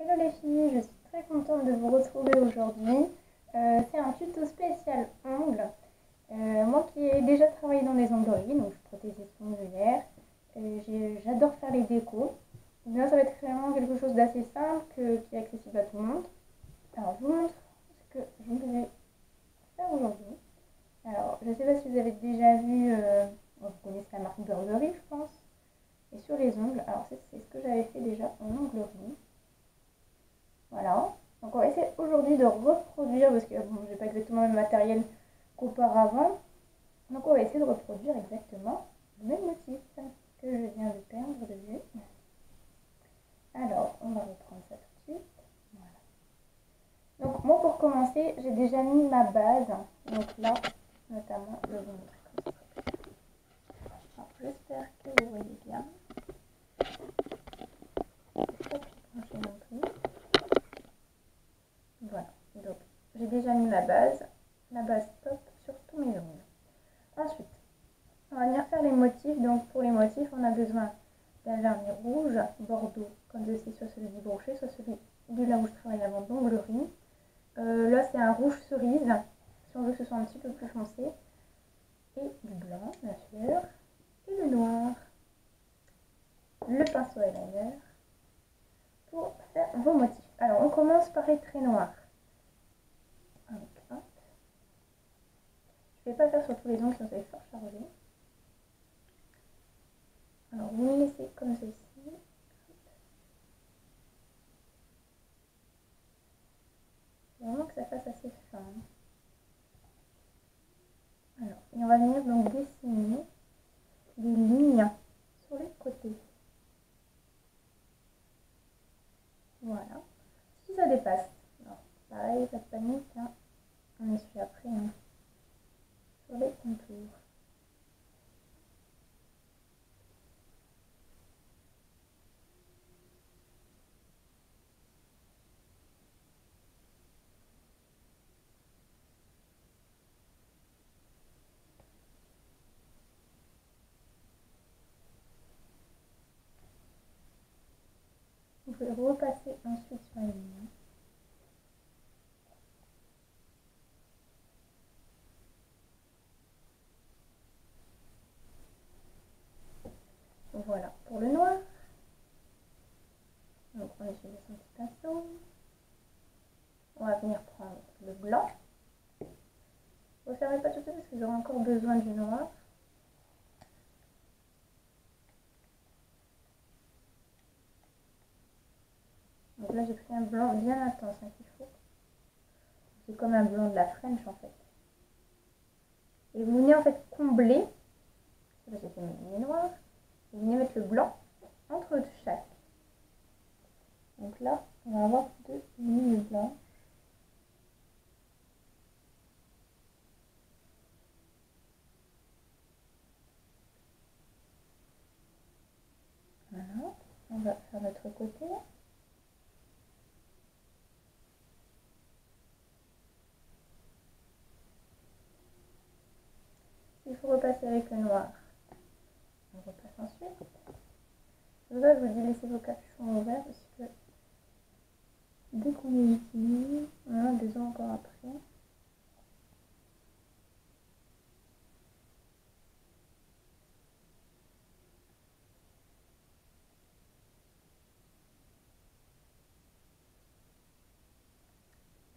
Hello les filles, je suis très contente de vous retrouver aujourd'hui. C'est un tuto spécial ongles. Moi qui ai déjà travaillé dans les ongleries, donc je protège ongulaires, j'adore faire les décos. Là, ça va être vraiment quelque chose d'assez simple qui est accessible à tout le monde. Alors, je vous montre ce que je vais faire aujourd'hui. Alors, je ne sais pas si vous avez déjà vu, vous connaissez la marque Burberry, je pense. Et sur les ongles, alors c'est ce que j'avais fait déjà en onglerie. Voilà. Donc on va essayer aujourd'hui de reproduire, parce que bon, j'ai pas exactement le même matériel qu'auparavant. Donc on va essayer de reproduire exactement le même motif que je viens de perdre de vue. Alors, on va reprendre ça tout de suite. Voilà. Donc moi pour commencer, j'ai déjà mis ma base. Donc là, notamment, je vais vous montrer comme ça. Alors, j'espère que vous voyez bien. Voilà, donc j'ai déjà mis la base top sur tous mes ongles. Ensuite, on va venir faire les motifs. Donc pour les motifs, on a besoin d'un vernis rouge, bordeaux, comme ceci, soit celui du brochet, soit celui du là où je travaille avant d'onglerie. Là c'est un rouge cerise, si on veut que ce soit un petit peu plus foncé. Et du blanc, bien sûr, et le noir. Le pinceau eyeliner pour faire vos motifs. Alors on commence par les traits noirs. Donc, hop. Je ne vais pas faire sur tous les ongles, sinon ça va être fort chargé. Alors vous me laissez comme ceci. Vraiment que ça fasse assez fin. Alors, et on va venir donc dessiner des lignes sur les côtés. Voilà. Si ça dépasse, alors pareil, pas de panique, hein. On essuie après hein, sur les contours. Vous pouvez repasser ensuite sur les lignes. Voilà pour le noir. Donc on essuie son petit pinceau. On va venir prendre le blanc. Vous ne fermez pas tout de suite parce que j'aurai encore besoin du noir. Donc là j'ai pris un blanc bien intense hein, qu'il faut. C'est comme un blanc de la French en fait. Et vous venez en fait combler, j'ai fait mes lignes noires, vous venez mettre le blanc entre chaque. Donc là, on va avoir deux lignes blanches. Voilà, on va faire notre côté. Il faut repasser avec le noir. On repasse ensuite. Là, je vous dis, laissez vos capuchons ouverts parce que dès qu'on les utilise, on en a besoin encore après.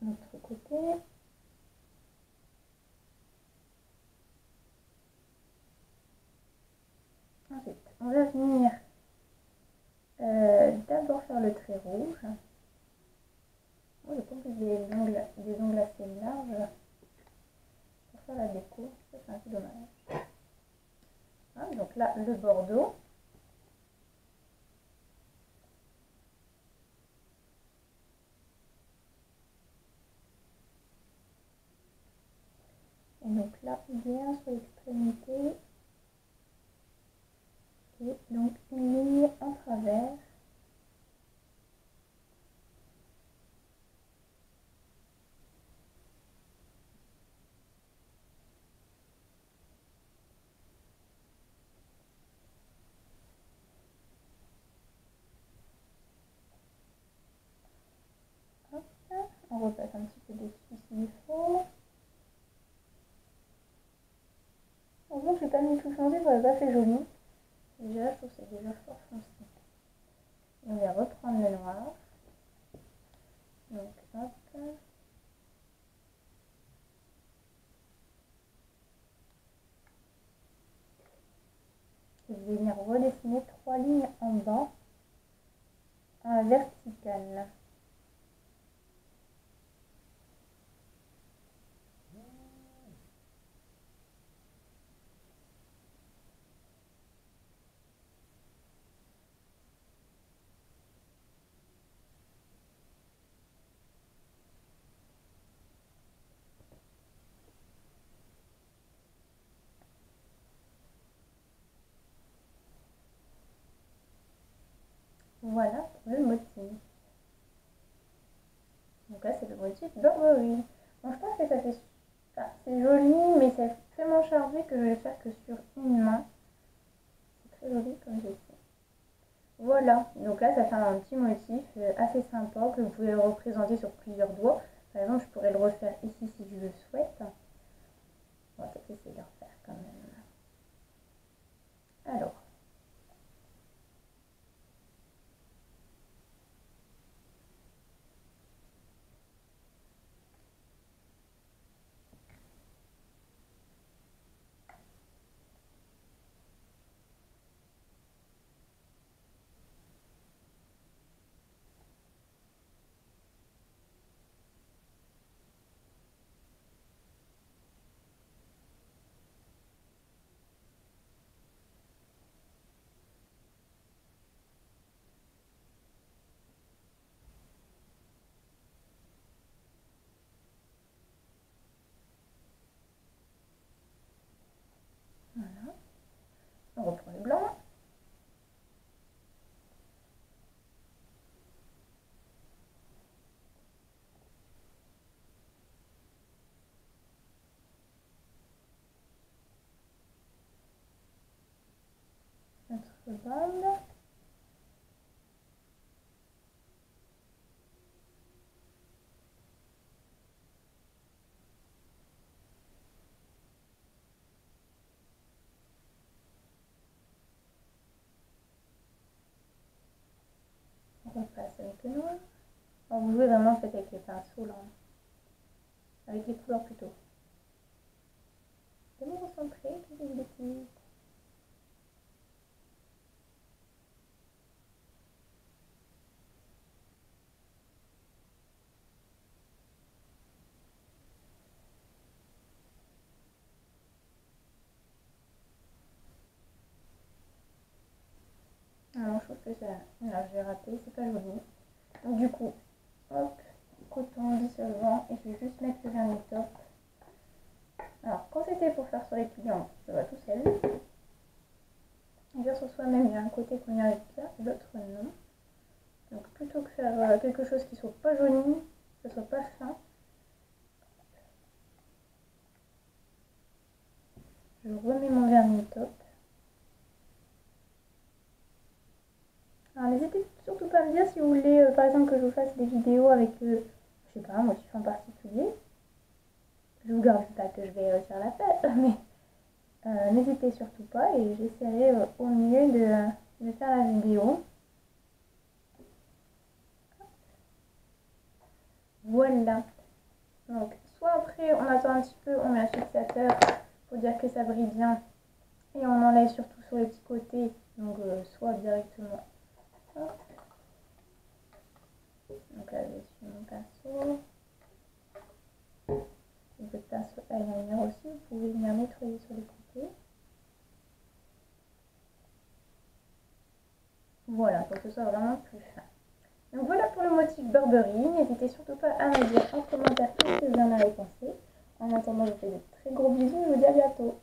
L'autre côté. Ensuite, on va venir d'abord faire le trait rouge. Oh, j'ai pas des ongles assez larges pour faire la déco. Ça, c'est un peu dommage. Hein, donc là, le bordeaux. Et donc là, bien sur l'extrémité. Et donc une ligne en travers. On repasse un petit peu dessus s'il faut. Heureusement que je n'ai pas mis tout foncé, ça n'aurait pas fait joli. Déjà, je trouve que c'est déjà fort foncé. On va reprendre le noir. Donc, hop. Je vais venir redessiner 3 lignes en bas, en verticale. Voilà pour le motif. Donc là, c'est le motif Burberry. Bon, je pense que ça fait... Enfin, c'est joli, mais c'est tellement chargé que je vais faire que sur une main. C'est très joli comme ceci. Voilà, donc là, ça fait un petit motif assez sympa que vous pouvez représenter sur plusieurs doigts. Par exemple, je pourrais le refaire ici si je le souhaite. On va peut-être essayer de le refaire quand même. Alors. Voilà. On reprend le blanc. Notre bande. On repasse avec le noir. Alors, vous jouez vraiment en fait avec les pinceaux là. Avec les couleurs plutôt. De me recentrer, toutes les bêtises. Alors, je trouve que ça... Là, j'ai raté, c'est pas joli. Donc, du coup, hop, coton dissolvant, et je vais juste mettre le vernis top. Alors, quand c'était pour faire sur les clients, ça va tout seul. Dire sur soi-même, il y a un côté qu'on y arrive bien, l'autre non. Donc, plutôt que faire quelque chose qui soit pas joli, que ce soit pas fin, je remets mon vernis top. Alors, n'hésitez surtout pas à me dire si vous voulez, par exemple, que je vous fasse des vidéos avec, je sais pas, un motif en particulier. Je vous garantis pas que je vais faire la fête, mais n'hésitez surtout pas et j'essaierai au mieux de faire la vidéo. Voilà. Donc, soit après, on attend un petit peu, on met un fixateur pour dire que ça brille bien et on enlève surtout sur les petits côtés, donc soit directement. Hop. Donc là, je suis mon pinceau. Votre pinceau eyeliner aussi, vous pouvez venir nettoyer sur les côtés. Voilà, pour que ce soit vraiment plus fin. Donc voilà pour le motif Burberry. N'hésitez surtout pas à me dire en commentaire ce que vous en avez pensé. En attendant, je vous fais de très gros bisous et je vous dis à bientôt.